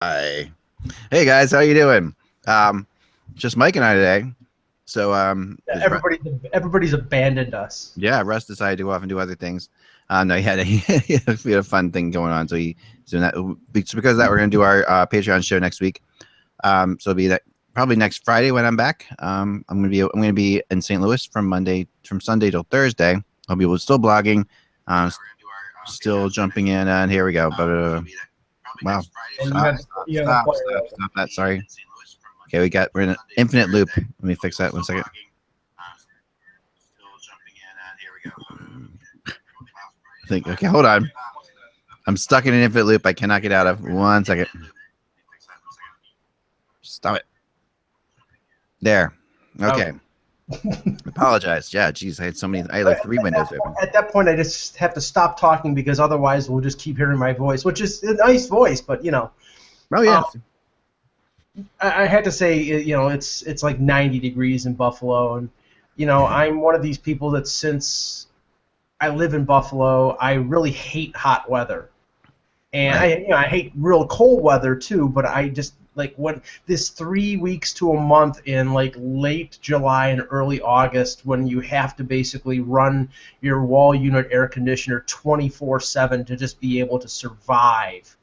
Hi. Hey guys, how you doing? Just Mike and I today. So Yeah, 'cause everybody's abandoned us. yeah, Russ decided to go off and do other things. No, we had a fun thing going on, so he's doing that. So because of that, we're gonna do our Patreon show next week. So it'll be that probably next Friday when I'm back. I'm gonna be in St. Louis from Sunday till Thursday. I'll be still blogging, still jumping in, and here we go. But wow, And stop, stop, stop, stop, stop that. Sorry. Okay, we're in an infinite loop. Let me fix that 1 second. Okay, hold on. I'm stuck in an infinite loop I cannot get out of. 1 second. Stop it. There. Okay. Apologize. Yeah, geez, I had like 3 windows open. At that point, I just have to stop talking because otherwise we'll just keep hearing my voice, which is a nice voice, but Oh yeah. I had to say, it's like 90 degrees in Buffalo, and I'm one of these people that since I live in Buffalo, I really hate hot weather. And Right. I hate real cold weather too, but I just like when this 3 weeks to a month in like late July and early August when you have to basically run your wall unit air conditioner 24/7 to just be able to survive.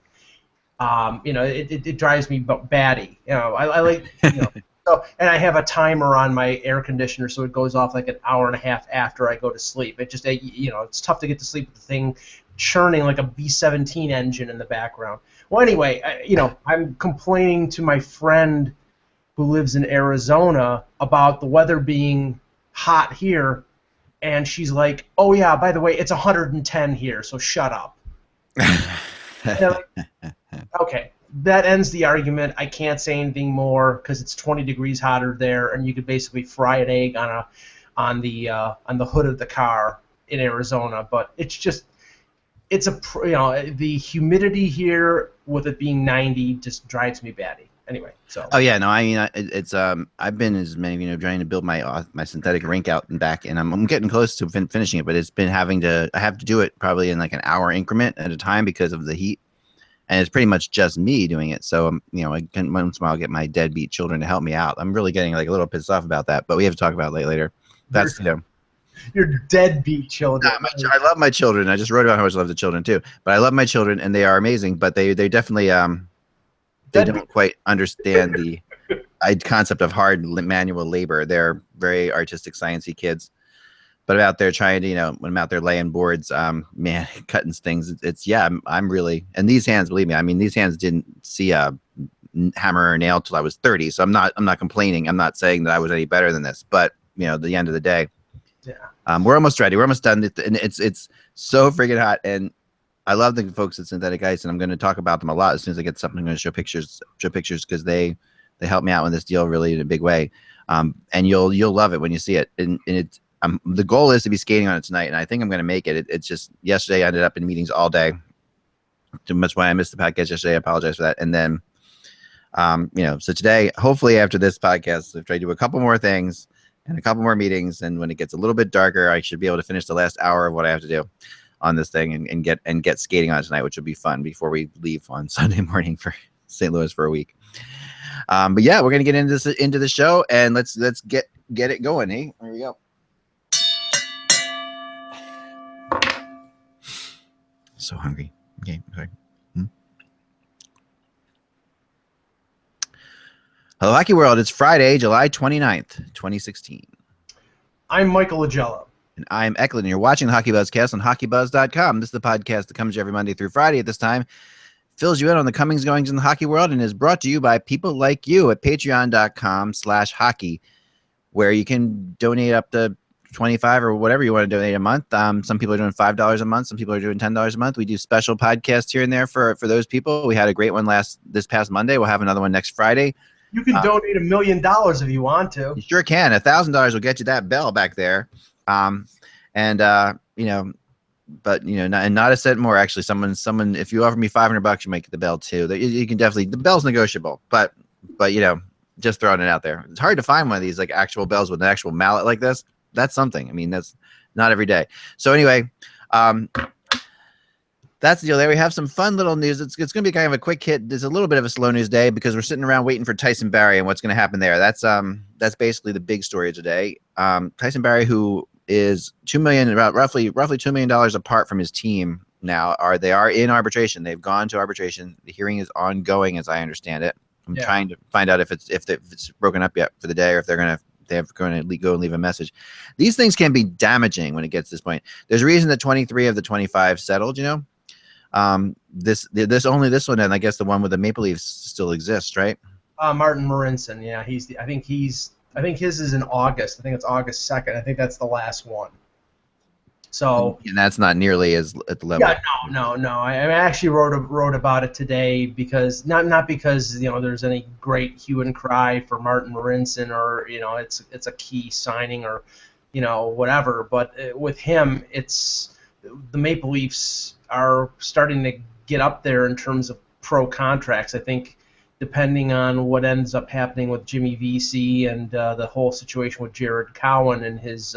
It drives me batty. I like so, and I have a timer on my air conditioner, so it goes off like an hour and a half after I go to sleep. It's tough to get to sleep with the thing churning like a B-17 engine in the background. Well, anyway, I'm complaining to my friend who lives in Arizona about the weather being hot here, and she's like, "Oh yeah, by the way, it's 110 here, so shut up." Okay, that ends the argument. I can't say anything more because it's 20 degrees hotter there, and you could basically fry an egg on the hood of the car in Arizona. But the humidity here with it being 90 just drives me batty. Anyway, so Oh yeah, no, I mean it's I've been, as many of you know, trying to build my synthetic rink out and back, and I'm getting close to finishing it, but it's been I have to do it probably in like an hour increment at a time because of the heat, and it's pretty much just me doing it. So I can once in a while get my deadbeat children to help me out. I'm really getting like a little pissed off about that, but we have to talk about it later. you're That's you're deadbeat children. I love my children. I just wrote about how much I love the children too, but I love my children and they are amazing. But they definitely they Deadbeat. don't quite understand the concept of hard manual labor. They're very artistic, sciencey kids. But out there trying to, when I'm out there laying boards, man, cutting things, I'm really, and these hands, believe me, I mean, these hands didn't see a hammer or nail till I was 30. So I'm not complaining. I'm not saying that I was any better than this, but at the end of the day, Yeah. we're almost ready. We're almost done. And it's so freaking hot. And I love the folks at Synthetic Ice, and I'm going to talk about them a lot as soon as I get something. I'm going to show pictures because they help me out with this deal really in a big way. And you'll love it when you see it. And it's the goal is to be skating on it tonight, and I think I'm going to make it. It's just yesterday I ended up in meetings all day. Too much why I missed the podcast yesterday. I apologize for that. And then, so today, hopefully after this podcast, after I do a couple more things and a couple more meetings, and when it gets a little bit darker, I should be able to finish the last hour of what I have to do on this thing and get skating on it tonight, which will be fun before we leave on Sunday morning for St. Louis for a week. But yeah, we're gonna get into the show, and let's get it going. Hey, here we go. So hungry. Okay, sorry. Hello, Hockey World. It's Friday, July 29th, 2016. I'm Michael Agello. And I'm Eklund, and you're watching the HockeyBuzzCast on HockeyBuzz.com. This is the podcast that comes to you every Monday through Friday at this time, fills you in on the comings, goings in the hockey world, and is brought to you by people like you at patreon.com/hockey, where you can donate up to $25 or whatever you want to donate a month. Some people are doing $5 a month. Some people are doing $10 a month. We do special podcasts here and there for those people. We had a great one this past Monday. We'll have another one next Friday. You can donate $1 million if you want to. You sure can. $1,000 will get you that bell back there. But not a cent more. Actually, someone, if you offer me $500, you might get the bell too. You can definitely, the bell's negotiable, but just throwing it out there. It's hard to find one of these like actual bells with an actual mallet like this. That's something. I mean, that's not every day. So anyway, that that's the deal there. We have some fun little news. It's going to be kind of a quick hit. There's a little bit of a slow news day because we're sitting around waiting for Tyson Barrie and what's going to happen there. That's basically the big story today. Tyson Barrie, who is $2 million, about roughly $2 million apart from his team now, they are in arbitration. They've gone to arbitration. The hearing is ongoing, as I understand it. I'm trying to find out if it's broken up yet for the day, or if they're going to go and leave a message. These things can be damaging when it gets to this point. There's a reason that 23 of the 25 settled. This one, and I guess the one with the Maple Leafs still exists, right? Martin Marincin, yeah, I think his is in August. I think it's August 2nd. I think that's the last one. So, and that's not nearly as at the level. Yeah, no. I actually wrote about it today because not because there's any great hue and cry for Martin Marincin, or it's a key signing, or whatever. But with him, it's the Maple Leafs are starting to get up there in terms of pro contracts. I think depending on what ends up happening with Jimmy Vesey and the whole situation with Jared Cowan and his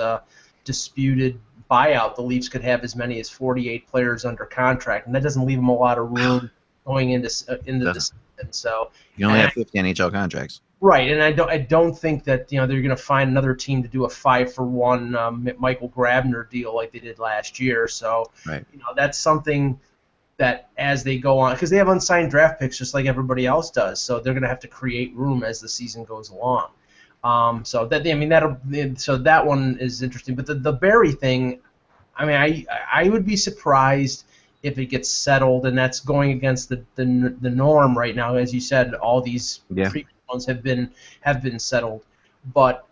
disputed buyout, the Leafs could have as many as 48 players under contract, and that doesn't leave them a lot of room going into the season. So you only have 50 NHL contracts, right? And I don't think that they're going to find another team to do a 5-for-1 Michael Grabner deal like they did last year. So right. That's something that as they go on, because they have unsigned draft picks just like everybody else does, so they're going to have to create room as the season goes along. So that one is interesting. But the Barrie thing, I would be surprised if it gets settled, and that's going against the norm right now. As you said, all these previous ones have been settled, but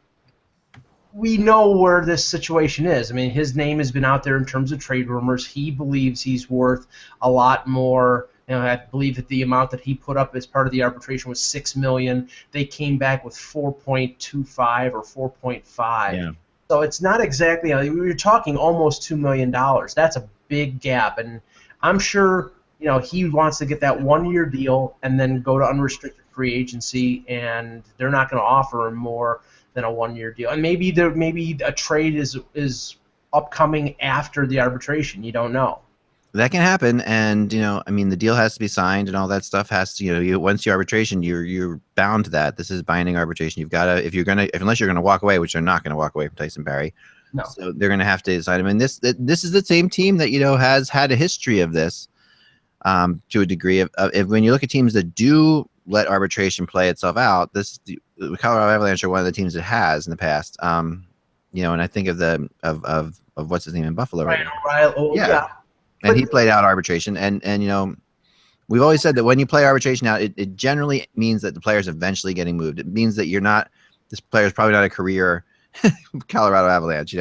we know where this situation is. His name has been out there in terms of trade rumors. He believes he's worth a lot more. I believe that the amount that he put up as part of the arbitration was $6 million. They came back with 4.25 or 4.5. Yeah. So it's not exactly. We're talking almost $2 million. That's a big gap, and I'm sure he wants to get that 1-year deal and then go to unrestricted free agency, and they're not going to offer him more than a 1-year deal. And maybe a trade is upcoming after the arbitration. You don't know. That can happen, and the deal has to be signed, and all that stuff has to. Once the arbitration, you're bound to that. This is binding arbitration. You've got to, unless you're gonna walk away, which they're not gonna walk away from Tyson Barrie. No. So they're gonna have to sign him. And this is the same team that has had a history of this, to a degree. If when you look at teams that do let arbitration play itself out, the Colorado Avalanche are one of the teams that has in the past. And I think of what's his name in Buffalo right now. Right. Yeah. And he played out arbitration, and we've always said that when you play arbitration out, it generally means that the player's eventually getting moved. It means that this player's probably not a career Colorado Avalanche,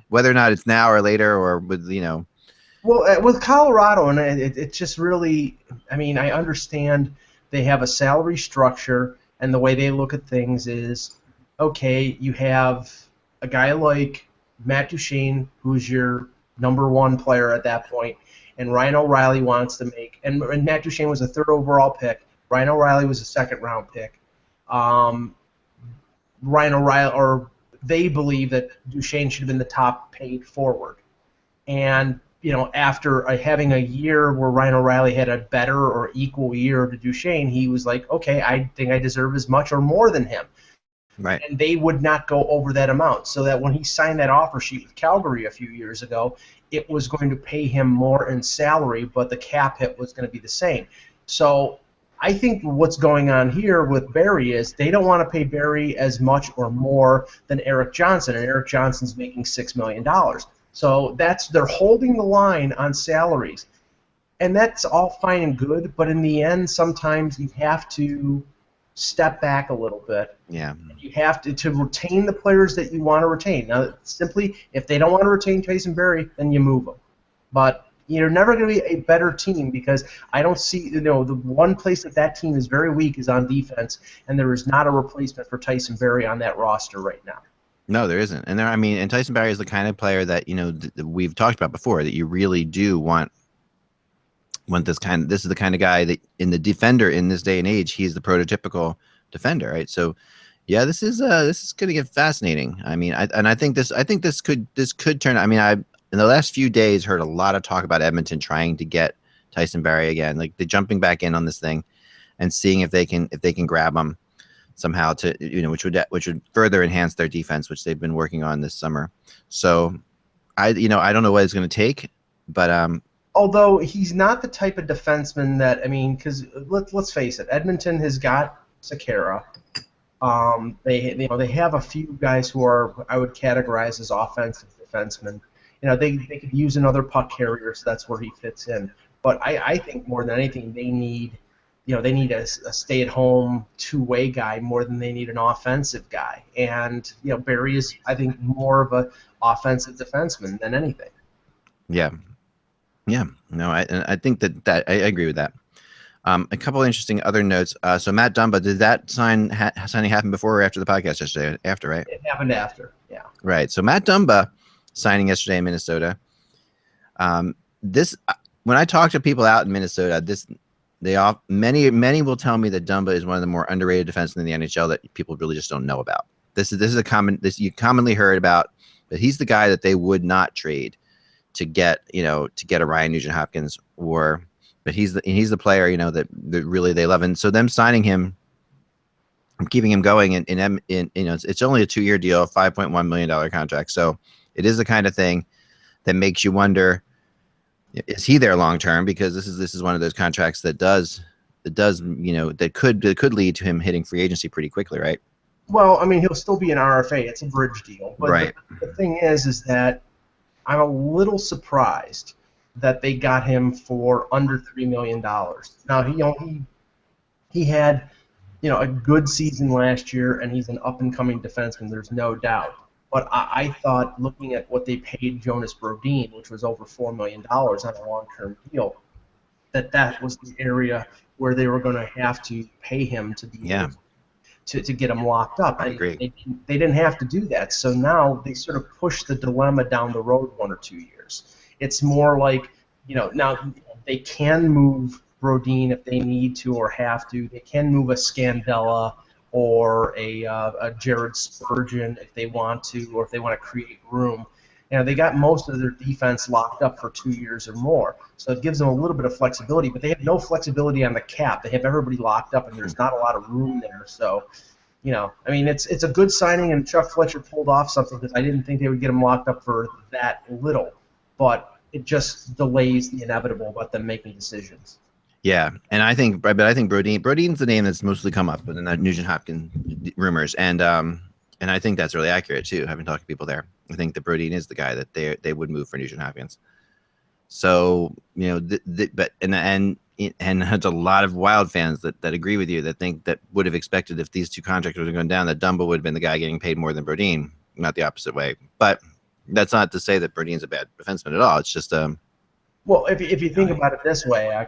whether or not it's now or later, or with Well, with Colorado, and it's just really, I understand they have a salary structure, and the way they look at things is, okay, you have a guy like Matt Duchene, who's your number one player at that point, and Ryan O'Reilly wants to make, and Matt Duchene was a 3rd overall pick. Ryan O'Reilly was a 2nd round pick. Ryan O'Reilly, or they believe that Duchene should have been the top paid forward. And after having a year where Ryan O'Reilly had a better or equal year to Duchene, he was like, okay, I think I deserve as much or more than him. Right. And they would not go over that amount. So that when he signed that offer sheet with Calgary a few years ago, it was going to pay him more in salary, but the cap hit was going to be the same. So I think what's going on here with Barrie is they don't want to pay Barrie as much or more than Eric Johnson, and Eric Johnson's making $6 million. So they're holding the line on salaries. And that's all fine and good, but in the end, sometimes you have to step back a little bit. Yeah. You have to retain the players that you want to retain. Now, simply, if they don't want to retain Tyson Barrie, then you move them. But you're never going to be a better team, because I don't see, the one place that team is very weak is on defense, and there is not a replacement for Tyson Barrie on that roster right now. No, there isn't. And and Tyson Barrie is the kind of player that, we've talked about before, that you really do want this is the kind of guy that in the defender in this day and age, he's the prototypical defender, right? So yeah, this is going to get fascinating. I think this could turn. In the last few days heard a lot of talk about Edmonton trying to get Tyson Barrie again. Like they're jumping back in on this thing and seeing if they can grab him somehow to, which would further enhance their defense, which they've been working on this summer. So I don't know what it's going to take, but although he's not the type of defenseman that, because let's face it, Edmonton has got Sekera. They have a few guys who are, I would categorize as offensive defensemen. They could use another puck carrier, so that's where he fits in. But I think more than anything, they need a stay-at-home two-way guy more than they need an offensive guy. And Barrie is, I think, more of a offensive defenseman than anything. Yeah. No, I think that I agree with that. A couple of interesting other notes. So Matt Dumba, did that signing happen before or after the podcast yesterday? After, right? It happened after. Yeah. Right. So Matt Dumba signing yesterday in Minnesota. When I talk to people out in Minnesota, many will tell me that Dumba is one of the more underrated defensemen in the NHL that people really just don't know about. This is you commonly heard about, that he's the guy that they would not trade to get a Ryan Nugent-Hopkins, but he's the player that really they love. And so them signing him and keeping him going it's only a 2-year deal, $5.1 million contract. So it is the kind of thing that makes you wonder, is he there long term? Because this is one of those contracts that could lead to him hitting free agency pretty quickly, right? Well, he'll still be an RFA. It's a bridge deal. But right. The thing is that I'm a little surprised that they got him for under $3 million. Now he had a good season last year, and he's an up and coming defenseman. There's no doubt. But I thought, looking at what they paid Jonas Brodin, which was over $4 million on a long-term deal, that was the area where they were going to have to pay him to be to get him locked up. I agree. They didn't have to do that, so now they sort of push the dilemma down the road 1 or 2 years. It's more like, now they can move Brodin if they need to or have to. They can move a Scandella or a Jared Spurgeon if they want to, or if they want to create room. They got most of their defense locked up for 2 years or more, so it gives them a little bit of flexibility, but they have no flexibility on the cap. They have everybody locked up, and there's not a lot of room there. So, it's a good signing, and Chuck Fletcher pulled off something, because I didn't think they would get him locked up for that little, but it just delays the inevitable about them making decisions. Yeah, and I think Brodin's the name that's mostly come up in the Nugent-Hopkins rumors, and I think that's really accurate too. Having talked to people there, I think that Brodin is the guy that they would move for Nugent-Hopkins. So but there's a lot of Wild fans that agree with you, that think that would have expected, if these two contracts would have gone down, that Dumba would have been the guy getting paid more than Brodin, not the opposite way. But that's not to say that Brodin's a bad defenseman at all. It's just well, if you think about it this way.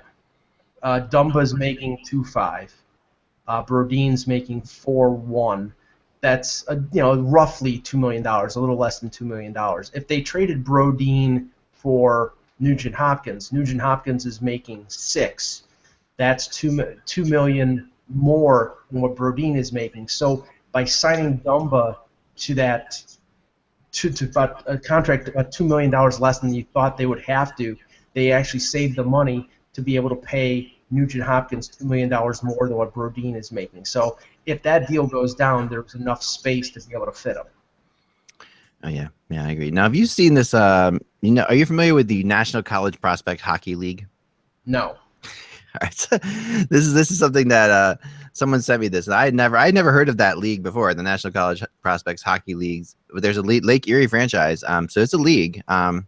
Dumba's making 2.5. Brodin's making 4.1. That's roughly $2 million, a little less than $2 million. If they traded Brodin for Nugent-Hopkins is making 6. That's $2 million more than what Brodin is making. So by signing Dumba to that to about a contract about $2 million less than you thought they would have to, they actually saved the money to be able to pay Nugent-Hopkins $2 million more than what Brodin is making. So if that deal goes down, there's enough space to be able to fit him. Oh yeah, I agree. Now, have you seen this? Are you familiar with the National College Prospect Hockey League? No. All right, so this is something that someone sent me this, and I had never heard of that league before. The National College Prospects Hockey Leagues. There's a Lake Erie franchise, so it's a league. And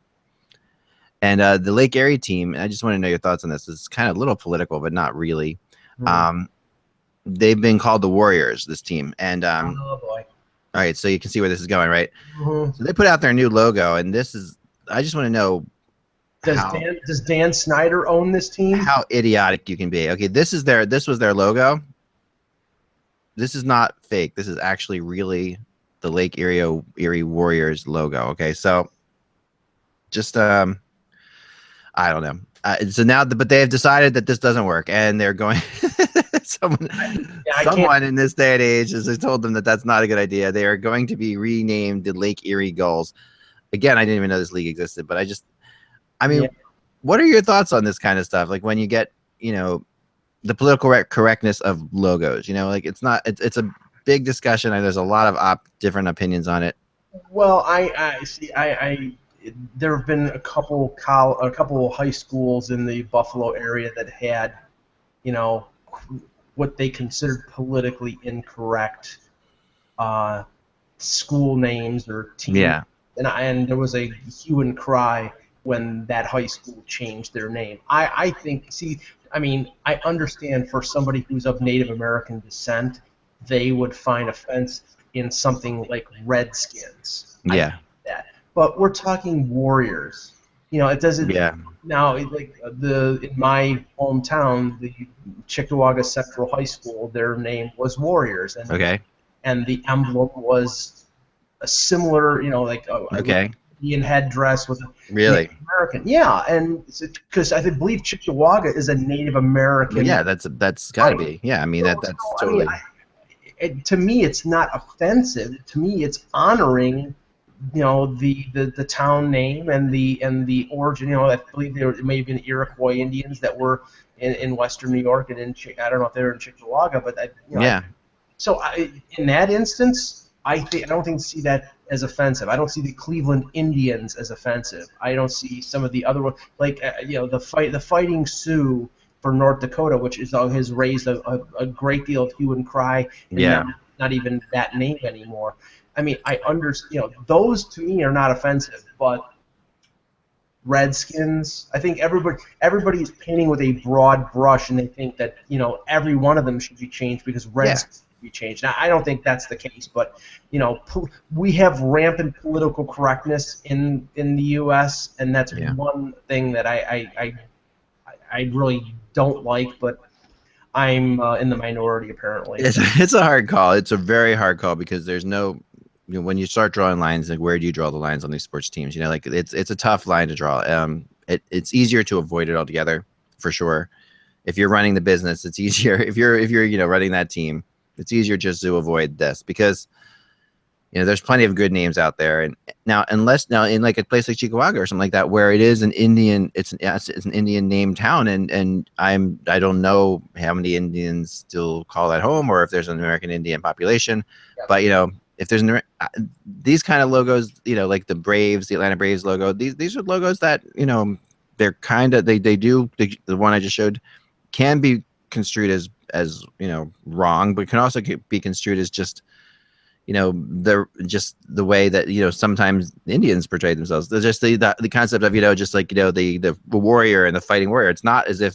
the Lake Erie team, and I just want to know your thoughts on this. It's kind of a little political, but not really. Mm-hmm. They've been called the Warriors, this team. And oh boy. All right, so you can see where this is going, right? Mm-hmm. So they put out their new logo, and I just want to know, does Dan Snyder own this team? How idiotic you can be. Okay, this was their logo. This is not fake. This is actually really the Lake Erie Warriors logo. Okay, so just I don't know. So now, but they have decided that this doesn't work, and they're going. Someone in this day and age has told them that that's not a good idea. They are going to be renamed the Lake Erie Gulls. Again, I didn't even know this league existed, but what are your thoughts on this kind of stuff? Like when you get, the political correctness of logos, like it's a big discussion and there's a lot of different opinions on it. Well, I see. There have been a couple high schools in the Buffalo area that had, what they considered politically incorrect school names or team. Yeah. And there was a hue and cry when that high school changed their name. I think. I understand for somebody who's of Native American descent, they would find offense in something like Redskins. Yeah. But we're talking Warriors. It doesn't. Yeah. Now, like in my hometown, the Chickawaga Central High School, their name was Warriors, and and the emblem was a similar, like a Indian headdress with a really Native American. Yeah, and because I believe Chickawaga is a Native American. Well, yeah, that's got to be. Yeah, that's totally. To me, it's not offensive. To me, it's honoring, the town name and the origin. I believe there may have been Iroquois Indians that were in Western New York and I don't know if they were in Chickawaga, but in that instance, I don't see that as offensive. I don't see the Cleveland Indians as offensive. I don't see some of the other ones like the Fighting Sioux for North Dakota, which has raised a great deal of hue and cry. And not even that name anymore. I understand. Those to me are not offensive, but Redskins. I think everybody's painting with a broad brush, and they think that every one of them should be changed because Redskins should be changed. Now, I don't think that's the case, but we have rampant political correctness in the U.S., and that's one thing that I really don't like, but I'm in the minority apparently. It's a hard call. It's a very hard call because there's no. When you start drawing lines, like where do you draw the lines on these sports teams? Like it's a tough line to draw. It's easier to avoid it altogether, for sure. If you're running the business, it's easier. If you're running that team, it's easier just to avoid this because there's plenty of good names out there. And now in like a place like Chickawaga or something like that, where it is an Indian, it's an Indian named town, and I don't know how many Indians still call that home or if there's an American Indian population, but if there's these kind of logos, like the Braves, the Atlanta Braves logo, these are logos that, they're kind of, the one I just showed can be construed as wrong, but can also be construed as just, the way that, sometimes Indians portray themselves. There's just the concept of, just like, the warrior and the fighting warrior. It's not as if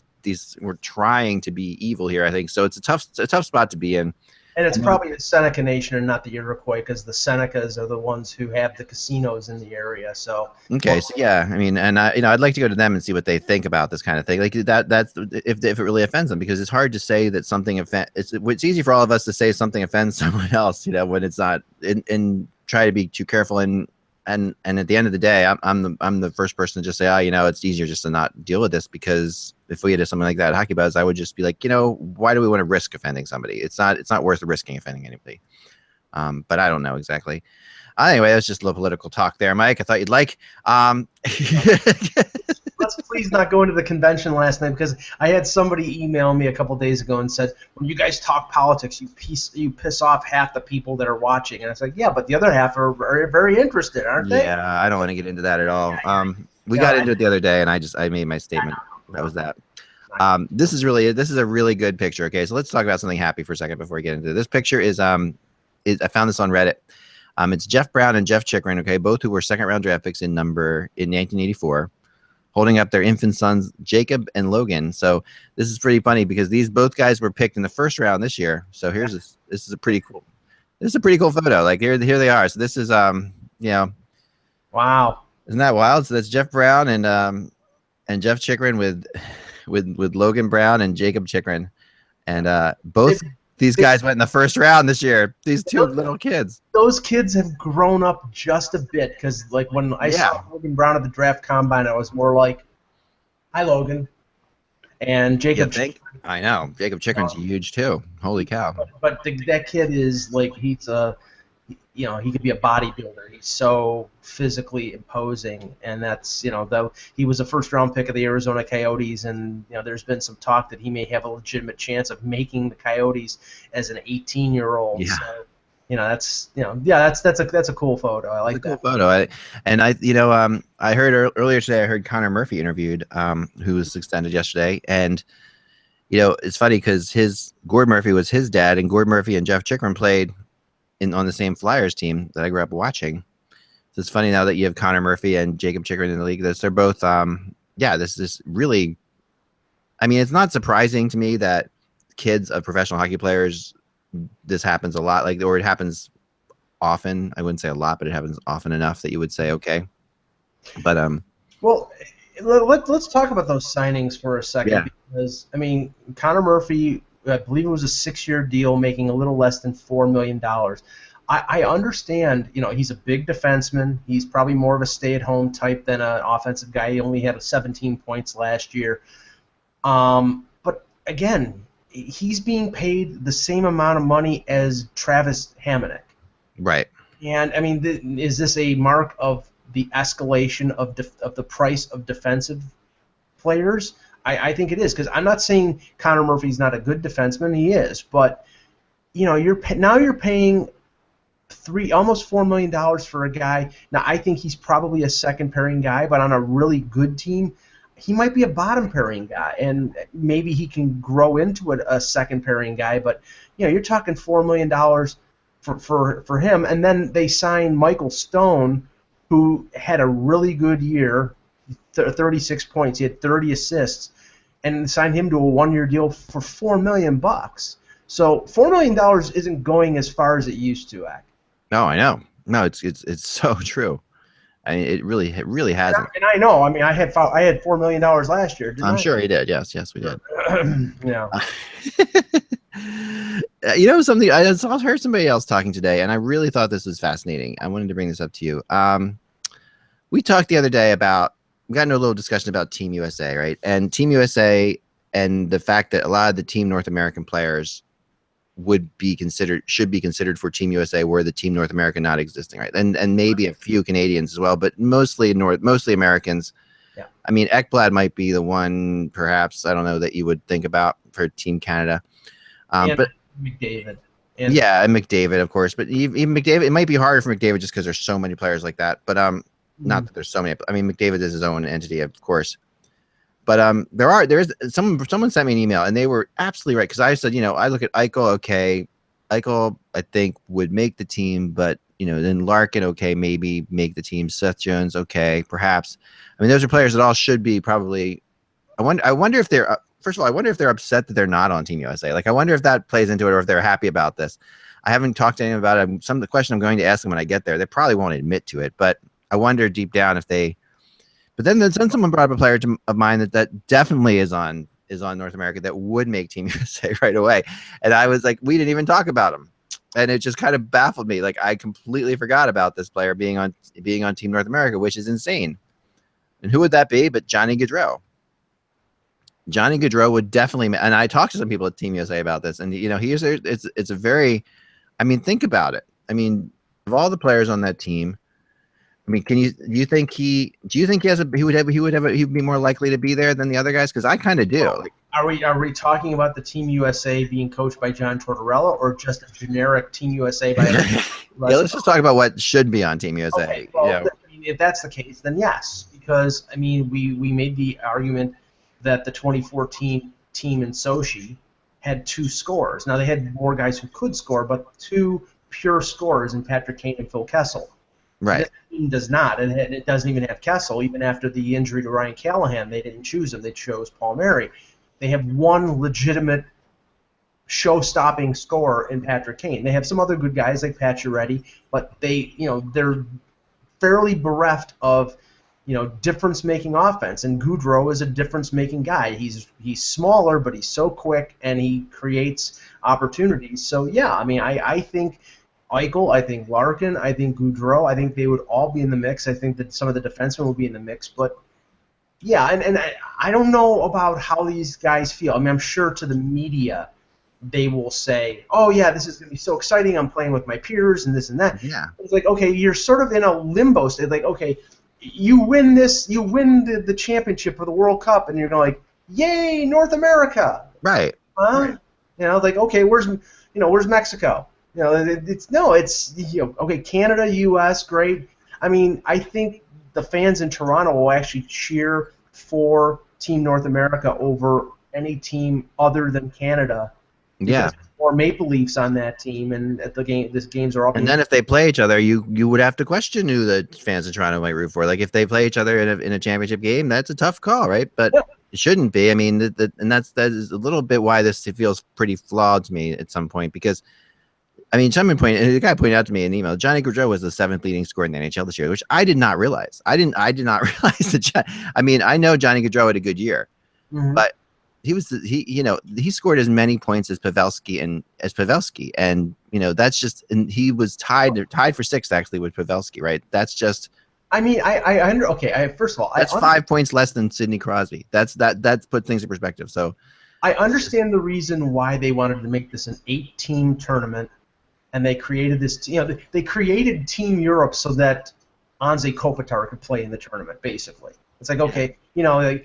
we're trying to be evil here, I think. So it's a tough spot to be in. And it's probably the Seneca Nation and not the Iroquois, because the Senecas are the ones who have the casinos in the area. So okay, so yeah, and I'd like to go to them and see what they think about this kind of thing. Like that's if it really offends them, because it's hard to say that something it's easy for all of us to say something offends someone else, when it's not, and try to be too careful. And at the end of the day, I'm the first person to just say, it's easier just to not deal with this, because if we had something like that at Hockey Buzz, I would just be like, why do we want to risk offending somebody? It's not worth risking offending anybody. But I don't know exactly. Anyway, that's just a little political talk there, Mike. I thought you'd like. Let's please not go into the convention last night, because I had somebody email me a couple days ago and said, when you guys talk politics, you piss off half the people that are watching. And I was like, yeah, but the other half are very interested, aren't they? Yeah, I don't want to get into that at all. We got into it the other day, and I made my statement. That was that. This is a really good picture. Okay, so let's talk about something happy for a second before we get into it. This picture is I found this on Reddit. It's Jeff Brown and Jeff Chikrin, okay, both who were second-round draft picks in 1984, holding up their infant sons, Jacob and Logan. So this is pretty funny because both guys were picked in the first round this year. So this is a pretty cool photo. Like here they are. So this is wow, isn't that wild? So that's Jeff Brown and Jeff Chikrin with Logan Brown and Jacob Chikrin, and both. These guys went in the first round this year. These two little kids. Those kids have grown up just a bit, because like when I saw Logan Brown at the draft combine, I was more like, "Hi, Logan," and Jacob. I know Jacob Chikrin's huge too. Holy cow! But that kid is like he's a he could be a bodybuilder. He's so physically imposing, and that's though he was a first-round pick of the Arizona Coyotes, and there's been some talk that he may have a legitimate chance of making the Coyotes as an 18-year-old. Yeah. So, that's a cool photo. I like It's a cool that photo. I heard earlier today. I heard Connor Murphy interviewed, who was extended yesterday, and it's funny because Gord Murphy was his dad, and Gord Murphy and Jeff Chikrin played on the same Flyers team that I grew up watching. So it's funny now that you have Connor Murphy and Jacob Chikrin in the league. They're both, this is really. I mean, it's not surprising to me that kids of professional hockey players, this happens a lot, or it happens often. I wouldn't say a lot, but it happens often enough that you would say okay. But well, let's talk about those signings for a second. Yeah. Because Connor Murphy, I believe it was a 6-year deal, making a little less than $4 million. I understand, he's a big defenseman. He's probably more of a stay-at-home type than an offensive guy. He only had 17 points last year. But again, he's being paid the same amount of money as Travis Hamonic. Right. And is this a mark of the escalation of the price of defensive players? I think it is, because I'm not saying Connor Murphy's not a good defenseman. He is, but you're paying almost $4 million for a guy. Now I think he's probably a second pairing guy, but on a really good team, he might be a bottom pairing guy, and maybe he can grow into a second pairing guy. But you're talking $4 million for him, and then they signed Michael Stone, who had a really good year, 36 points. He had 30 assists, and signed him to a 1-year deal for $4 million. So $4 million isn't going as far as it used to, Ak. No, I know. No, it's so true. I mean, it really hasn't. And I know. I had $4 million last year. I'm sure he did. Yes, we did. Yeah. Something I heard somebody else talking today, and I really thought this was fascinating. I wanted to bring this up to you. We talked the other day we got into a little discussion about Team USA, right? And Team USA, and the fact that a lot of the Team North American players should be considered for Team USA, were the Team North America not existing, right? And maybe a few Canadians as well, but mostly Americans. Yeah. I mean, Ekblad might be the one, perhaps, I don't know, that you would think about for Team Canada. But McDavid. And McDavid, of course. But even McDavid, it might be harder for McDavid just because there's so many players like that. But not that there's so many. I mean, McDavid is his own entity, of course. But someone sent me an email, and they were absolutely right, because I said, I look at Eichel, okay. Eichel, I think, would make the team, but then Larkin, okay, maybe make the team. Seth Jones, okay, perhaps. I mean, those are players that all should be probably. I wonder if they're first of all, I wonder if they're upset that they're not on Team USA. Like, I wonder if that plays into it, or if they're happy about this. I haven't talked to anyone about it. Some of the question I'm going to ask them when I get there, they probably won't admit to it, but I wonder deep down if they. But then someone brought up a player of mine that definitely is on North America that would make Team USA right away, and I was like, we didn't even talk about him, and it just kind of baffled me. Like, I completely forgot about this player being on Team North America, which is insane. And who would that be? But Johnny Gaudreau. Johnny Gaudreau would definitely, and I talked to some people at Team USA about this, and it's a very, I mean, think about it. I of all the players on that team. Do you think he would be more likely to be there than the other guys? Because I kind of do. Are we talking about the Team USA being coached by John Tortorella, or just a generic Team USA by? Let's just talk about what should be on Team USA. Okay, well, if that's the case, then yes, because we made the argument that the 2014 team in Sochi had 2 scorers. Now, they had more guys who could score, but 2 pure scorers in Patrick Kane and Phil Kessel. Right. This team does not, and it doesn't even have Kessel. Even after the injury to Ryan Callahan, they didn't choose him. They chose Paul Murray. They have one legitimate show-stopping scorer in Patrick Kane. They have some other good guys like Pacioretty, but they're fairly bereft of difference-making offense. And Gaudreau is a difference-making guy. He's smaller, but he's so quick, and he creates opportunities. So yeah, I think Eichel, I think Larkin, I think Gaudreau, I think they would all be in the mix. I think that some of the defensemen will be in the mix. But, yeah, and I don't know about how these guys feel. I'm sure to the media they will say, "Oh yeah, this is going to be so exciting. I'm playing with my peers and this and that." Yeah. It's like, okay, you're sort of in a limbo state. Like, okay, you win this, you win the championship or the World Cup, and you're going like, "Yay, North America!" Right. Huh? Right. Like, okay, where's Mexico? It's okay, Canada, U.S., great. I mean, I think the fans in Toronto will actually cheer for Team North America over any team other than Canada Yeah. because there's more Maple Leafs on that team, and at the game, these games are all. And then if they play each other, you would have to question who the fans of Toronto might root for. Like if they play each other in a championship game, that's a tough call, right? But Yeah. it shouldn't be. I mean, and that is a little bit why this feels pretty flawed to me at some point because. I mean, the guy pointed out to me in an email, Johnny Gaudreau was the 7th leading scorer in the NHL this year, which I did not realize. I did not realize that. I mean, I know Johnny Gaudreau had a good year, but he scored as many points as Pavelski, and that's just, and he was tied for 6th actually with Pavelski, right? That's just. I mean, first of all, that's 5 points less than Sidney Crosby. That puts things in perspective. So I understand the reason why they wanted to make this an 8-team tournament. And they created this, they created Team Europe so that Anze Kopitar could play in the tournament. Basically, it's like, okay, you wanted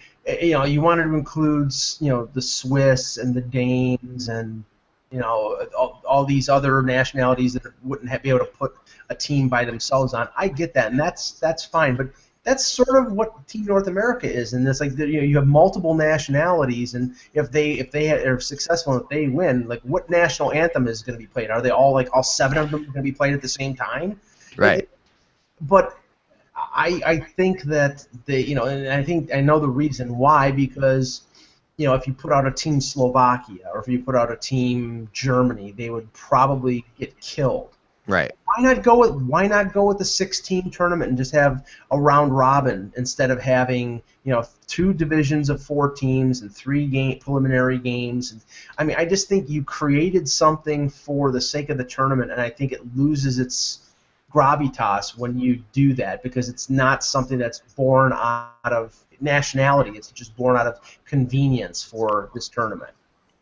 to include, the Swiss and the Danes and all these other nationalities that wouldn't be able to put a team by themselves on. I get that, and that's fine, but that's sort of what Team North America is, and it's like you have multiple nationalities, and if they are successful and if they win, like what national anthem is going to be played? Are they all 7 of them going to be played at the same time? Right. But I think that and I know the reason why, because if you put out a Team Slovakia or if you put out a Team Germany, they would probably get killed. Right. Why not go with the 6-team tournament and just have a round robin instead of having 2 divisions of 4 teams and 3 preliminary games? And I mean, I just think you created something for the sake of the tournament, and I think it loses its gravitas when you do that because it's not something that's born out of nationality. It's just born out of convenience for this tournament.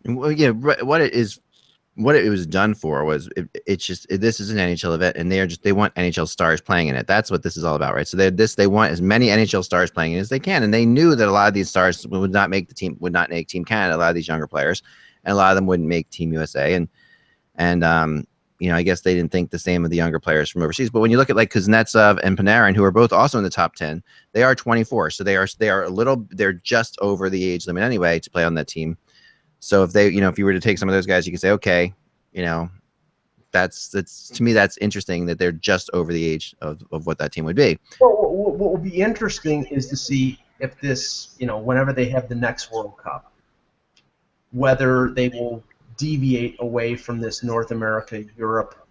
Well, yeah, what it was done for was this is an NHL event, and they want NHL stars playing in it. That's what this is all about, right? So they want as many NHL stars playing as they can, and they knew that a lot of these stars would not make Team Canada. A lot of these younger players, and a lot of them wouldn't make Team USA, and I guess they didn't think the same of the younger players from overseas. But when you look at like Kuznetsov and Panarin, who are both also in the top 10, they are 24, so they're just over the age limit anyway to play on that team. So if if you were to take some of those guys, you could say, okay, that's to me that's interesting that they're just over the age of what that team would be. Well, what will be interesting is to see if this, whenever they have the next World Cup, whether they will deviate away from this North America Europe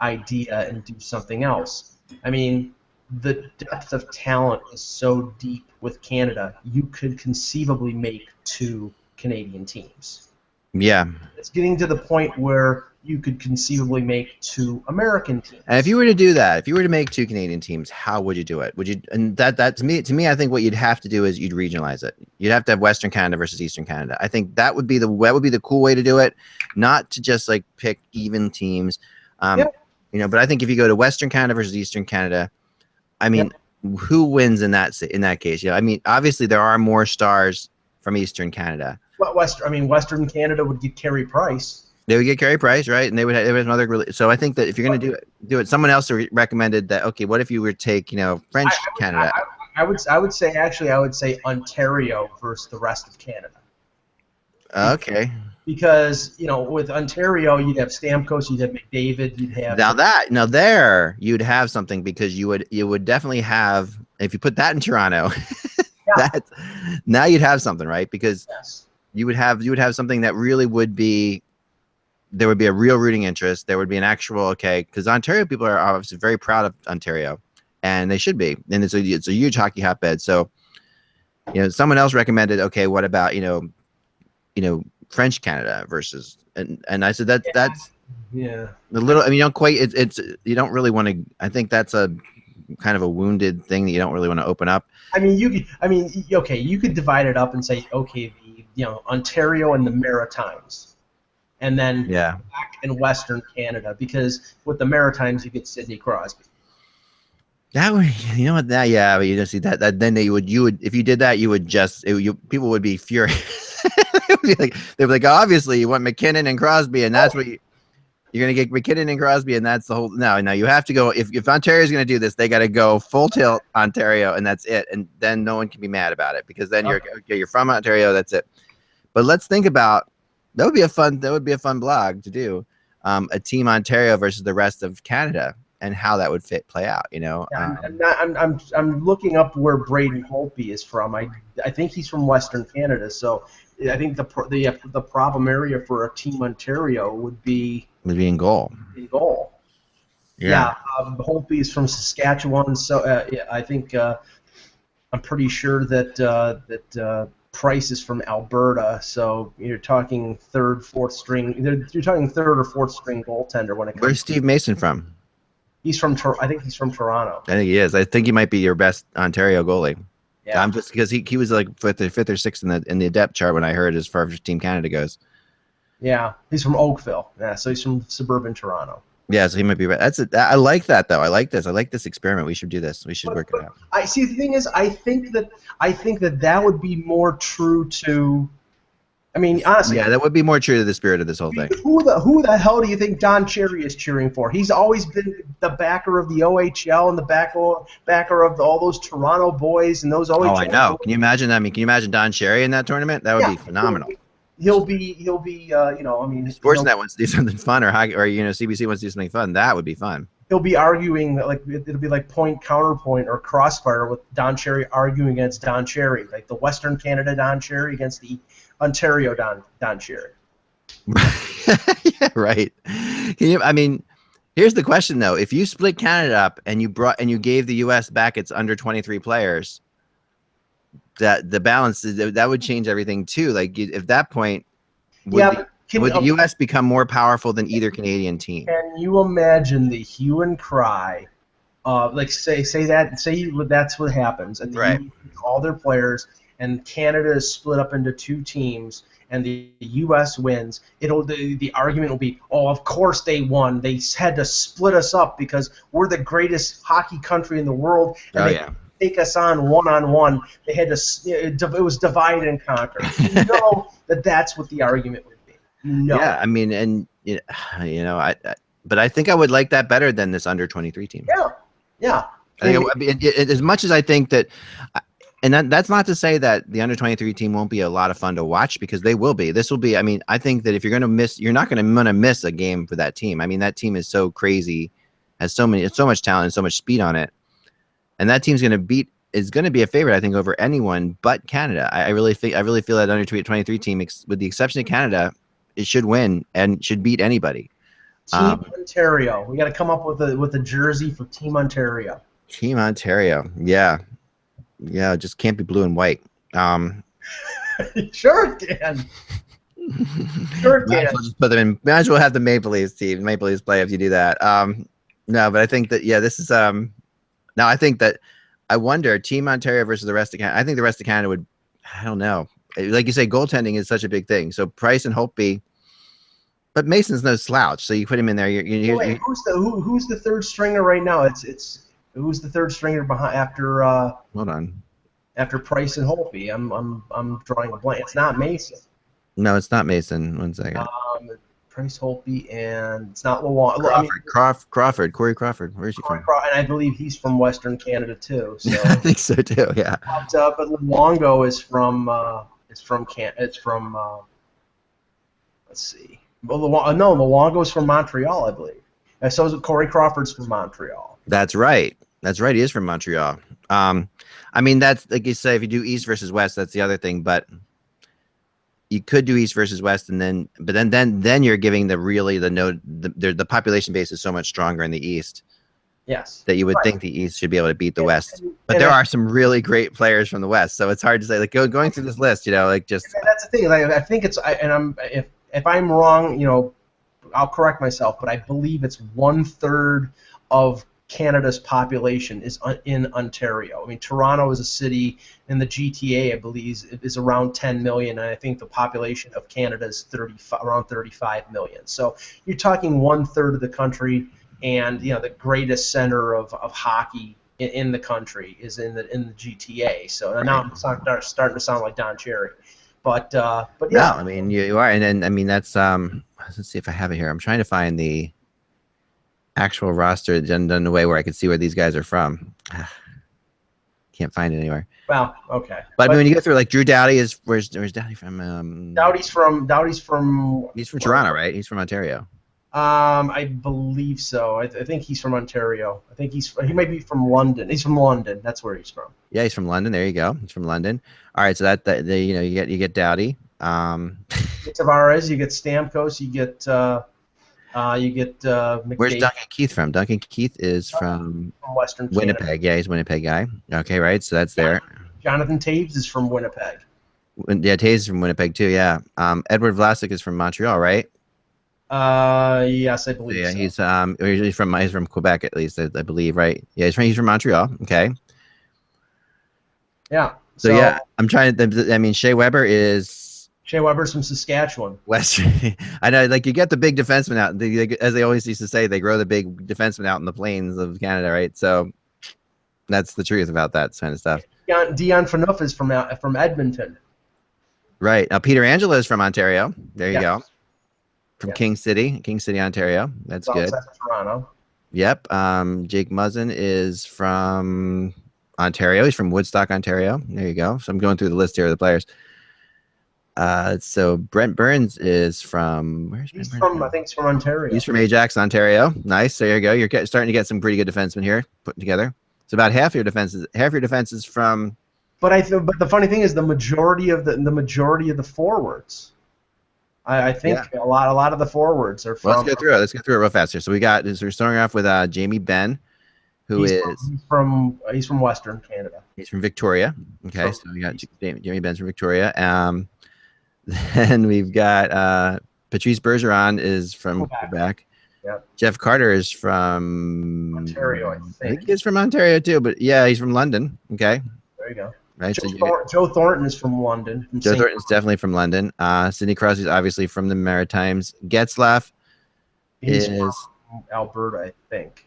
idea and do something else. I mean, the depth of talent is so deep with Canada, you could conceivably make 2 Canadian teams. Yeah. It's getting to the point where you could conceivably make 2 American teams. And if you were to do that, if you were to make 2 Canadian teams, how would you do it? Would you? And that to me, I think what you'd have to do is you'd regionalize it. You'd have to have Western Canada versus Eastern Canada. I think that would be the cool way to do it, not to just like pick even teams. But I think if you go to Western Canada versus Eastern Canada, I mean, who wins in that case? I mean, obviously there are more stars from Eastern Canada. Western Canada would get Carey Price. They would get Carey Price, right? And they would have another. So I think that if you're going to do it, someone else recommended that. Okay, what if you were to take French Canada? I would say Ontario versus the rest of Canada. Okay. Because with Ontario, you'd have Stamkos, you'd have McDavid, you'd have. There you'd have something because you would definitely have if you put that in Toronto. Now you'd have something, right? Because you would have something that really would be. There would be a real rooting interest. There would be an actual because Ontario people are obviously very proud of Ontario, and they should be. And it's a huge hockey hotbed. So, someone else recommended. Okay, what about French Canada versus and I said that's a little. I mean, you don't quite. You don't really want to. I think that's a kind of a wounded thing that you don't really want to open up. I mean, you could divide it up and say, okay, Ontario and the Maritimes. and then Yeah. back in Western Canada, because with the Maritimes you get Sidney Crosby. That would, you know what? That yeah, but you don't see that. Then you would if you did that, you would just people would be furious. They'd be like, obviously you want McKinnon and Crosby, and that's what you're gonna get McKinnon and Crosby, and that's the whole. No, you have to go. If Ontario's gonna do this, they got to go full tilt Ontario, and that's it. And then no one can be mad about it because then you're from Ontario. That's it. But let's think about that would be a fun blog to do, a Team Ontario versus the rest of Canada and how that would play out. Yeah, I'm looking up where Braden Holtby is from. I think he's from Western Canada, so I think the problem area for a Team Ontario would be in goal. Yeah, Holtby is from Saskatchewan, so I think I'm pretty sure that Price is from Alberta. So you're talking third, fourth string. You're talking third or fourth string goaltender when it comes. Where's Steve Mason from? He's from. I think he's from Toronto. I think he is. I think he might be your best Ontario goalie. Yeah. I'm just because he was like fifth or sixth in the depth chart when I heard as far as Team Canada goes. Yeah, he's from Oakville. Yeah, so he's from suburban Toronto. Yeah, so he might be right. I like that though. I like this experiment. We should do this. We should work it out. I see. The thing is, I think that would be more true to. I mean, honestly. Yeah, that would be more true to the spirit of this whole thing. Who the hell do you think Don Cherry is cheering for? He's always been the backer of the OHL and the backer of all those Toronto boys and those OHL. Oh, I know. Boys. Can you imagine that? I mean, can you imagine Don Cherry in that tournament? That would be phenomenal. He'll be. I mean, Sportsnet wants to do something fun, or CBC wants to do something fun. That would be fun. He'll be arguing like it'll be like point counterpoint or crossfire with Don Cherry arguing against Don Cherry, like the Western Canada Don Cherry against the Ontario Don Cherry. Yeah, right. I mean, here's the question though: if you split Canada up and you gave the U.S. back its under 23 players, that the balance that would change everything too. Like at that point, would the U.S. become more powerful than either Canadian team? Can you imagine the hue and cry? Say that's what happens, and right. All their players. And Canada is split up into two teams, and the U.S. wins. The argument will be, oh, of course they won. They had to split us up because we're the greatest hockey country in the world, and they take us on one. They had to. It was divide and conquer. You know that's what the argument would be. Yeah, I mean, and but I think I would like that better than this under 23 team. Yeah. I think as much as I think that. And that's not to say that the under 23 team won't be a lot of fun to watch, because they will be. This will be. I mean, I think that if you're going to miss, you're not going to miss a game for that team. I mean, that team is so crazy, has so much talent and so much speed on it, and that team's going to be a favorite, I think, over anyone but Canada. I really feel that under 23 team, with the exception of Canada, it should win and should beat anybody. Team Ontario. We got to come up with a jersey for Team Ontario. Team Ontario. Yeah. Yeah, it just can't be blue and white. Sure it can. Sure it can. Just put them in. Might as well have the Maple Leafs team. Maple Leafs play if you do that. No, but I think that this is now I think that I wonder Team Ontario versus the rest of Canada. I think the rest of Canada would. I don't know. Like you say, goaltending is such a big thing. So Price and Holtby, but Mason's no slouch. So you put him in there. Wait, who's the third stringer right now? It's. Who's the third stringer behind after? Hold on. After Price and Holtby, I'm drawing a blank. It's not Mason. No, it's not Mason. 1 second. Price, Holtby, and it's not Luong. Crawford. Corey Crawford. Where is he from? And I believe he's from Western Canada too. So. I think so too. Yeah. But Luongo is from. Let's see. Well, Luongo is from Montreal, I believe. And so is Corey Crawford's from Montreal. That's right. He is from Montreal. I mean, that's like you say, if you do East versus West, that's the other thing. But you could do East versus West, and then you're giving the population base is so much stronger in the East. Yes. That you would think the East should be able to beat the West. But there are some really great players from the West, so it's hard to say. Like going through this list, just. That's the thing. Like, I think it's, if I'm wrong, I'll correct myself. But I believe it's 1/3 of Canada's population is in Ontario. I mean, Toronto is a city, and the GTA, I believe, is around 10 million, and I think the population of Canada is around 35 million. So you're talking 1/3 of the country, and the greatest center of hockey in the country is in the GTA. So now I'm starting to sound like Don Cherry. But yeah. No, I mean you are, and then I mean that's let's see if I have it here. I'm trying to find the actual roster done in a way where I can see where these guys are from. Can't find it anywhere. Well, okay. But I mean, when you go through like Drew Doughty is where's Doughty from? Doughty's from. He's from Toronto, right? He's from Ontario. I believe so. I think he's from Ontario. I think he might be from London. He's from London. That's where he's from. Yeah, he's from London. There you go. He's from London. All right, so you get Doughty. You get Tavares. You get Stamkos. You get McDavid. Where's Duncan Keith from? Duncan Keith is from Western Winnipeg. Canada. Yeah, he's a Winnipeg guy. Okay, right. So that's there. Jonathan Taves is from Winnipeg. Yeah, Taves is from Winnipeg too. Yeah. Edward Vlasic is from Montreal, right? Yes, I believe so. He's from Quebec at least, I believe, right? Yeah, he's from Montreal. Okay. Yeah. So yeah, I'm trying to. I mean, Shea Weber's from Saskatchewan. Western. I know, like you get the big defenseman out. As they always used to say, they grow the big defenseman out in the plains of Canada, right? So that's the truth about that kind of stuff. Dion Phaneuf is from Edmonton. Right. Now Peter Angelo is from Ontario. There you go. From Yeah. King City, Ontario. That's good. Toronto. Yep. Jake Muzzin is from Ontario. He's from Woodstock, Ontario. There you go. So I'm going through the list here of the players. So Brent Burns is from I think he's from Ontario. He's from Ajax, Ontario. Nice. There you go. You're starting to get some pretty good defensemen here put together. So about half your defense is from. But the funny thing is the majority of the forwards. I think a lot of the forwards are from. Well, let's go through it real fast here. So we're starting off with Jamie Benn, he's from Western Canada. He's from Victoria. Okay, so we got Jamie Benn's from Victoria. Then we've got Patrice Bergeron is from Quebec. Yep. Jeff Carter is from Ontario, I think. He's from Ontario too, but yeah, he's from London. Okay. There you go. Right. Joe Thornton is from London. Joe Thornton is definitely from London. Sidney Crosby is obviously from the Maritimes. Getzlaff is from Alberta, I think.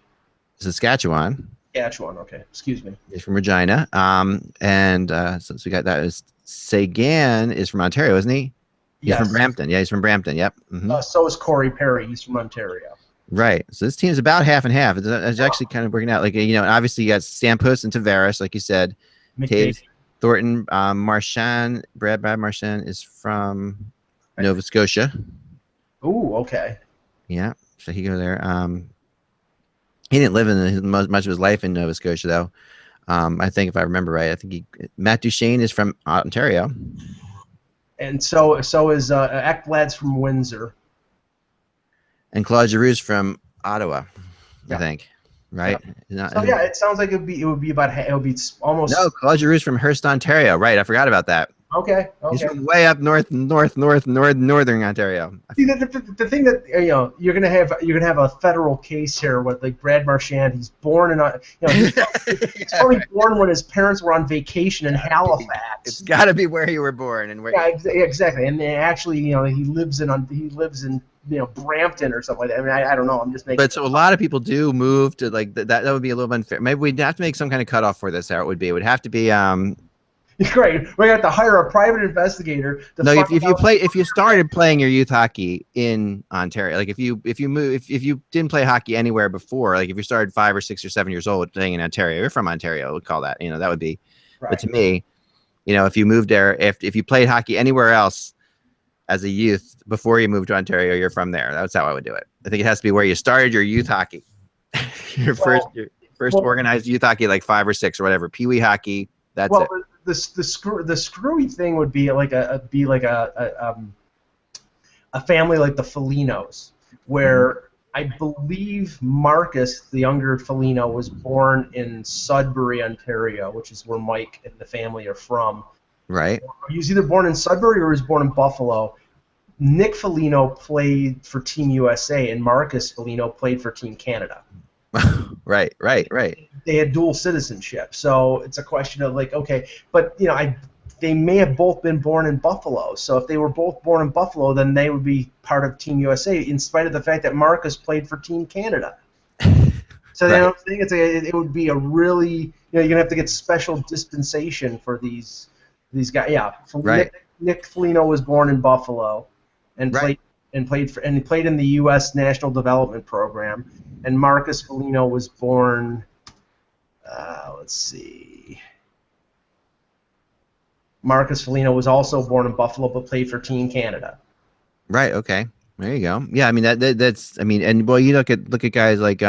Saskatchewan. Okay. Excuse me. He's from Regina. So we got that. Sagan is from Ontario, isn't he? He's from Brampton. Yeah, he's from Brampton. Yep. Mm-hmm. So is Corey Perry. He's from Ontario. Right. So this team is about half and half. It's actually kind of working out. Like, obviously you got Stamkos and Tavares, like you said. Taves, Thornton, Marchand. Brad Marchand is from Nova Scotia. Ooh, okay. Yeah. So he go there. He didn't live much of his life in Nova Scotia, though. I think if I remember right, Matt Duchene is from Ontario. And so is Ekblad's from Windsor. And Claude Giroux's from Ottawa, I think. Right? Yeah. It sounds like it would be almost. No, Claude Giroux's from Hearst, Ontario. Right, I forgot about that. Okay. He's from way up northern Ontario. See, the thing that you're gonna have a federal case here with like Brad Marchand. He's born in he's probably born when his parents were on vacation in Halifax. It's got to be where you were born and where. Yeah, exactly. And then actually, he lives in Brampton or something like that. I mean, I don't know. I'm just making. But so a lot of people do move to like that. That would be a little unfair. Maybe we'd have to make some kind of cutoff for this. How it would be. It would have to be. Great. We have to hire a private investigator. If you started playing your youth hockey in Ontario, like if you didn't play hockey anywhere before, like if you started 5 or 6 or 7 years old playing in Ontario, you're from Ontario. We'd call that. That would be. Right. But to me, if you moved there, if you played hockey anywhere else as a youth before you moved to Ontario, you're from there. That's how I would do it. I think it has to be where you started your youth hockey, your first organized youth hockey, like 5 or 6 or whatever. Pee wee hockey. That's it. The screwy thing would be like a family like the Felinos, where I believe Marcus, the younger Felino, was born in Sudbury, Ontario, which is where Mike and the family are from. Right. He was either born in Sudbury or he was born in Buffalo. Nick Felino played for Team USA, and Marcus Felino played for Team Canada. Right. They had dual citizenship, so it's a question of like, okay, but they may have both been born in Buffalo. So if they were both born in Buffalo, then they would be part of Team USA, in spite of the fact that Marcus played for Team Canada. So Right. you know what I'm saying? It would be a really, you're gonna have to get special dispensation for these guys. Yeah, Right. Nick Foligno was born in Buffalo, and Right. played in the U.S. National Development Program, and Marcus Foligno was born. Let's see. Marcus Foligno was also born in Buffalo, but played for Team Canada. Right. Okay. There you go. Yeah. I mean that's. I mean, and well, you look at guys like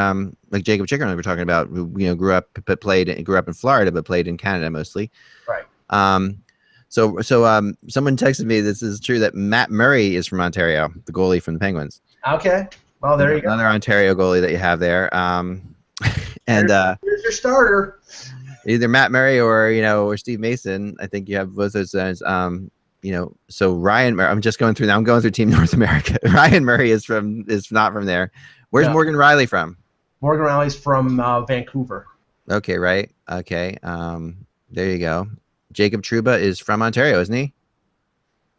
Jacob Chicken we were talking about, who grew up in Florida but played in Canada mostly. Right. So someone texted me, this is true, that Matt Murray is from Ontario, the goalie from the Penguins. Okay. Well, there you go. Another Ontario goalie that you have there. And here's your starter. Either Matt Murray or Steve Mason. I think you have both those guys. So Ryan, I'm just going through now. I'm going through Team North America. Ryan Murray is not from there. Where's Morgan Riley from? Morgan Riley's from Vancouver. Okay, right. Okay. There you go. Jacob Trouba is from Ontario, isn't he?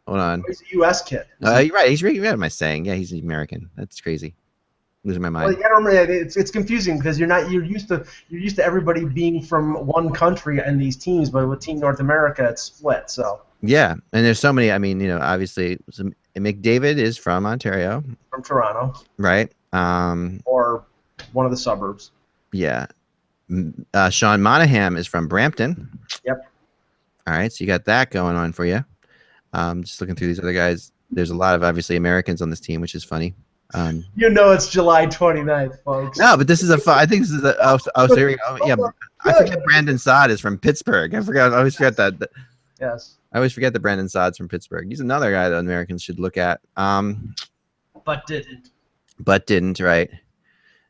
Hold on. He's a U.S. kid. You're right. What am I saying? Yeah, he's American. That's crazy. Losing my mind. Well, you gotta remember, it's confusing because you're used to everybody being from one country in these teams, but with Team North America, it's split. So yeah, and there's so many. I mean, obviously, McDavid is from Ontario, from Toronto, right? Or one of the suburbs. Yeah. Sean Monahan is from Brampton. Yep. All right, so you got that going on for you. Just looking through these other guys. There's a lot of obviously Americans on this team, which is funny. It's July 29th, folks. No, but this is I think this is so here we go. Yeah, I forget Brandon Saad is from Pittsburgh. I always forget that. Yes. I always forget that Brandon Saad's from Pittsburgh. He's another guy that Americans should look at. But didn't. But didn't, right?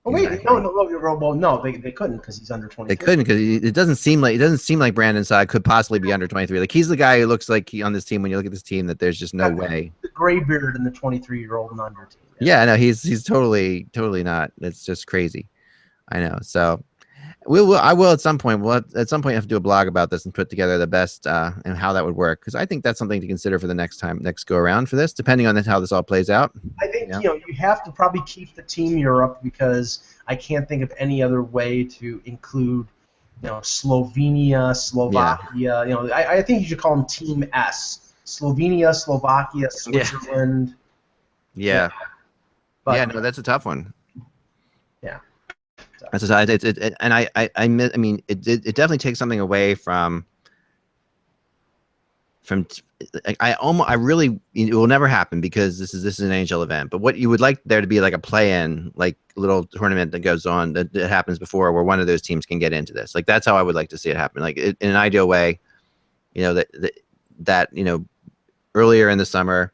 Oh, wait, exactly. No, they couldn't because he's under 23. They couldn't because it doesn't seem like Brandon Saad could possibly be under 23. Like, he's the guy who looks like on this team, when you look at this team, that there's just no way. The gray beard in the 23-year-old and under team. Yeah, no, he's totally not. It's just crazy. I know. So I will at some point. We'll at some point have to do a blog about this and put together the best and how that would work, because I think that's something to consider for the next go around for this, depending on how this all plays out. I think you have to probably keep the Team Europe, because I can't think of any other way to include Slovenia, Slovakia. Yeah. I think you should call them Team S. Slovenia, Slovakia, Switzerland. Yeah. But, yeah, no, that's a tough one. Yeah. That's it definitely takes something away from. I really, it will never happen, because this is an NHL event. But what you would like there to be, like a play-in, like little tournament that goes on that happens before, where one of those teams can get into this. Like, that's how I would like to see it happen. Like, in an ideal way, that earlier in the summer,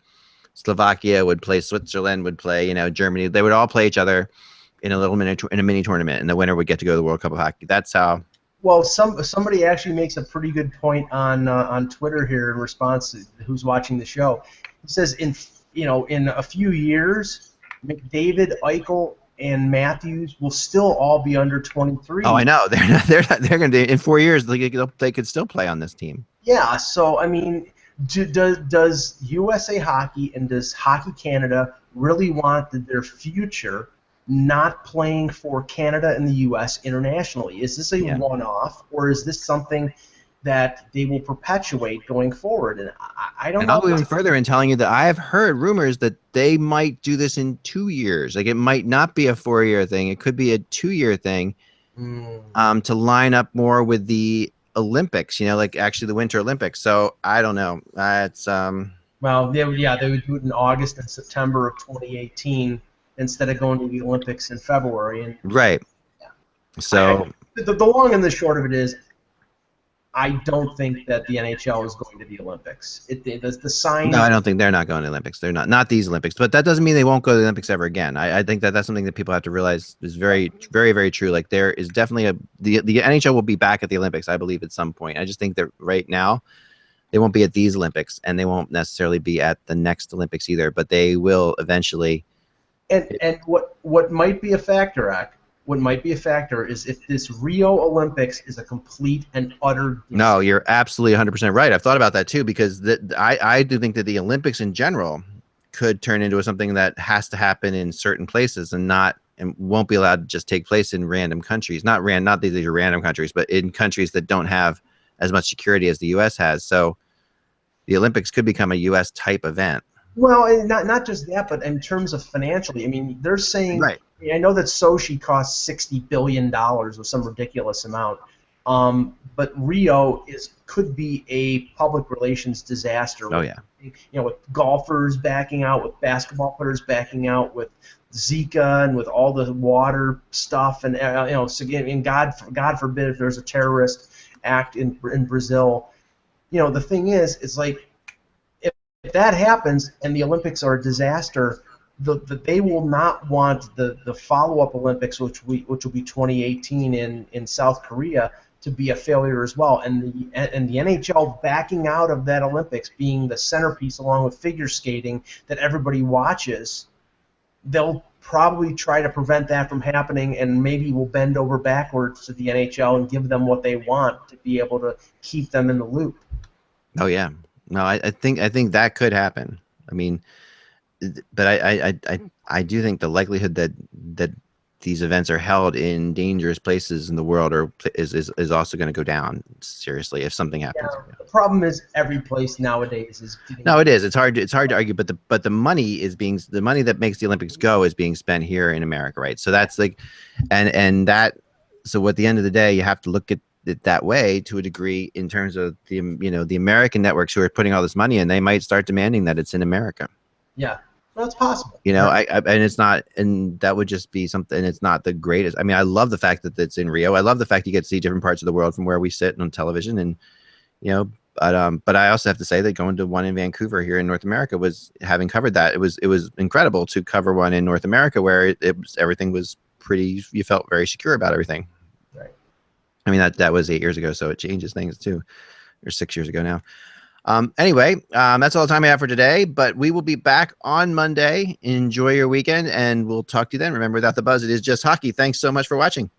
Slovakia would play Switzerland, would play Germany. They would all play each other in a mini tournament, and the winner would get to go to the World Cup of Hockey. That's how. Well, somebody actually makes a pretty good point on Twitter here in response to who's watching the show. He says in a few years, McDavid, Eichel, and Matthews will still all be under 23. Oh, I know. They're going to, in 4 years, they could still play on this team. Yeah. So I mean, does USA Hockey and does Hockey Canada really want their future not playing for Canada and the U.S. internationally? Is this a one-off, or is this something that they will perpetuate going forward? And I don't know. I'll go even further in telling you that I have heard rumors that they might do this in 2 years. Like, it might not be a 4-year thing. It could be a 2-year thing, to line up more with the Olympics, like actually the Winter Olympics. So I don't know. It's well, they would do it in August and September of 2018 instead of going to the Olympics in February. And right. Yeah. So the long and the short of it is, I don't think that the NHL is going to the Olympics. The sign. No, I don't think they're not going to the Olympics. They're not these Olympics. But that doesn't mean they won't go to the Olympics ever again. I think that's something that people have to realize is very, very, very true. Like, there is definitely the NHL will be back at the Olympics, I believe, at some point. I just think that right now they won't be at these Olympics, and they won't necessarily be at the next Olympics either. But they will eventually. And what might be a factor, Ak, what might be a factor is if this Rio Olympics is a complete and utter No, you're absolutely 100% right. I've thought about that too, because I do think that the Olympics in general could turn into something that has to happen in certain places and won't be allowed to just take place in random countries. Not that these are random countries, but in countries that don't have as much security as the U.S. has. So the Olympics could become a U.S. type event. Well, and not just that, but in terms of financially, I mean, they're saying. Right. I know that Sochi costs $60 billion or some ridiculous amount, but Rio could be a public relations disaster. Oh yeah. With golfers backing out, with basketball players backing out, with Zika and with all the water stuff, and and God forbid if there's a terrorist act in Brazil. The thing is, it's like if that happens and the Olympics are a disaster, they will not want the follow-up Olympics, which will be 2018 in South Korea, to be a failure as well. And the NHL backing out of that Olympics, being the centerpiece along with figure skating that everybody watches, they'll probably try to prevent that from happening, and maybe will bend over backwards to the NHL and give them what they want to be able to keep them in the loop. Oh yeah. No, I think that could happen. I mean, but I do think the likelihood that these events are held in dangerous places in the world is also going to go down seriously if something happens. Yeah, the problem is every place nowadays is. No, it is. It's hard to argue, but the money that makes the Olympics go is being spent here in America, right? So that's like, and that. So at the end of the day, you have to look at it that way to a degree in terms of the American networks who are putting all this money in. They might start demanding that it's in America. Yeah. Well, it's possible. And it's not, and that would just be something. It's not the greatest. I mean, I love the fact that it's in Rio. I love the fact you get to see different parts of the world from where we sit on television, and but I also have to say that going to one in Vancouver here in North America having covered that, it was incredible to cover one in North America where everything was pretty. You felt very secure about everything. Right. I mean that was 8 years ago, so it changes things too, or 6 years ago now. Anyway, that's all the time I have for today, but we will be back on Monday. Enjoy your weekend, and we'll talk to you then. Remember, without the buzz, it is just hockey. Thanks so much for watching.